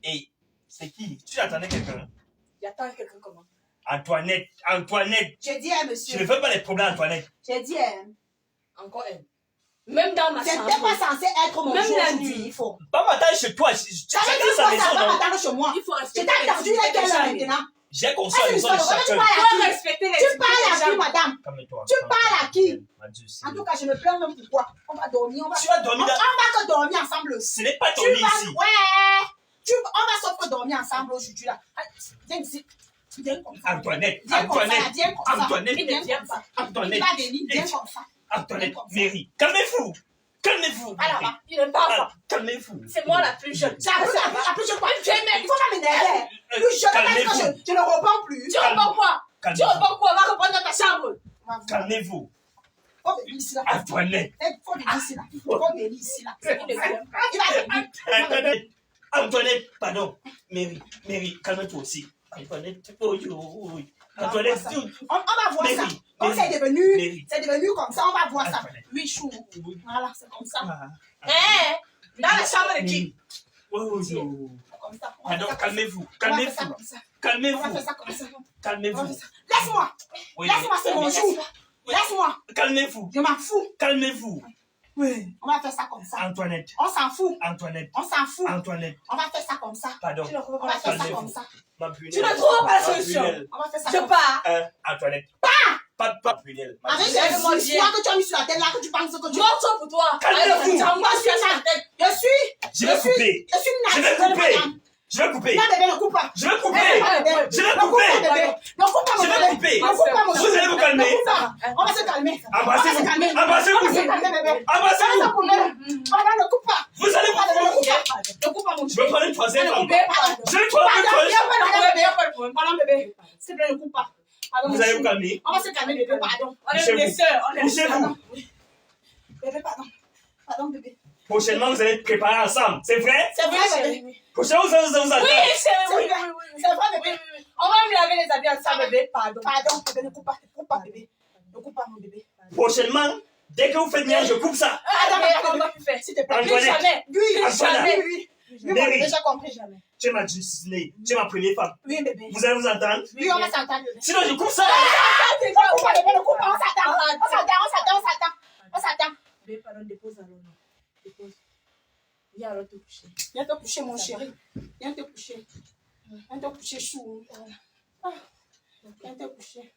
Et c'est qui? Tu attendais quelqu'un? J'attends quelqu'un comment? Antoinette. J'ai dit à monsieur. Tu ne veux pas les problèmes, Antoinette. J'ai dit elle. Encore elle. Même dans ma chambre. C'était pas censé être mon Même jour la aujourd'hui, nuit. il faut. Pas m'attendre chez toi. Ça veut dire quoi ça? Pas m'attendre chez moi. Il faut Je respecter t'ai attendu à quelle heure maintenant? J'ai construit Ah, la maison de tu chacun. parles Il à faut qui? respecter les Tu parles à qui, madame? Calme-toi. Tu parles à qui? Adieu, En tout cas, je me plains même pourquoi. On va dormir. On va dormir. on va que dormir ensemble. Ce n'est pas dormir ici. Ouais. On va sauf que dormir ensemble aujourd'hui là. Viens ici. Viens comme ça. Antoinette. Viens comme ça. Viens comme ça. Antoinette. Viens comme ça. Antoinette. Pas de lit. Viens comme ça. Antoinette. Mary. Calmez-vous. Calmez-vous. Alors, Il ne parle pas. Calmez-vous. C'est moi la plus jeune. j'ai appris je crois. Il faut pas m'énerver. Plus jeune, parce que je ne reprends plus. Tu reprends quoi? Tu reprends quoi? Va reprendre dans ta chambre. Calmez-vous. Faut venir ici là. Antoinette. Faut venir ici là. Faut venir ici là. Il va venir. Antoinette. Pardon. Mary, calme-toi aussi. Antoinette. Antoinette. On va voir ça. Comme c'est devenu comme ça, on va voir ça. 8 jours. Voilà, c'est comme ça. Dans la chambre de qui? Comme ça. Pardon, calmez-vous. On va faire ça comme ça. Calmez-vous. Laisse-moi. Laisse-moi, c'est mon jour. Laisse-moi. Calmez-vous. Je m'en fous. Calmez-vous. Oui. On va faire ça comme ça. Antoinette. On s'en fout. Antoinette. On s'en fout. Antoinette. On va faire ça comme ça. Pardon. On va faire ça comme ça. Tu ne trouves pas la solution. On va faire ça Je comme ça. pars. Antoinette. Pas Prunelle. Avec ces histoires que tu as mis sur la tête là, que tu penses que tu... Mort pour toi. Calmez-vous. Je vais couper. Je suis une Je vais couper. Non, bébé, ne coupe pas. Je vais couper. Je vais couper. Ne coupe pas, mon Je vais couper. Ne coupe pas, mon Vous allez vous calmer. On va se calmer. Embrassez-vous. On va se Embrassez-vous. calmer, bébé. Embrassez-vous. Voilà, ne coupe pas. Vous allez vous couper. Ne coupe pas, mon Je vais prendre une troisième femme. Je vais Pardon, prendre pardon, bébé. S'il te plaît, ne coupe pas. Pardon, Vous allez vous calmer. On va se calmer, bébé, pardon. On est des sœurs. Couchez-vous. Bébé, pardon. Pardon, bébé. Prochainement, vous allez préparer ensemble. C'est vrai? C'est vrai, bébé. Prochainement, vous allez vous attendre. Oui, c'est vrai, bébé. On va me laver les habits ensemble, bébé. Pardon, bébé, ne coupe pas, bébé. Ne coupe pas, mon bébé. Prochainement, dès que vous faites bien, je coupe ça. Pardon, mais on va plus faire. S'il te plaît. Plus jamais. Oui. Oui, mon bébé, j'ai compris jamais. Tu es ma Disney. Tu es ma première femme. Oui, bébé. Vous allez vous entendre? Oui, on va s'entendre. Sinon, je coupe ça. Ne coupe pas, bébé, ne coupe pas. On s'attend. Bébé, pardon, dépose alors. Dépose. Viens alors te coucher. Viens te coucher, mon chéri. Viens te coucher. Viens te coucher, chou. Viens te coucher.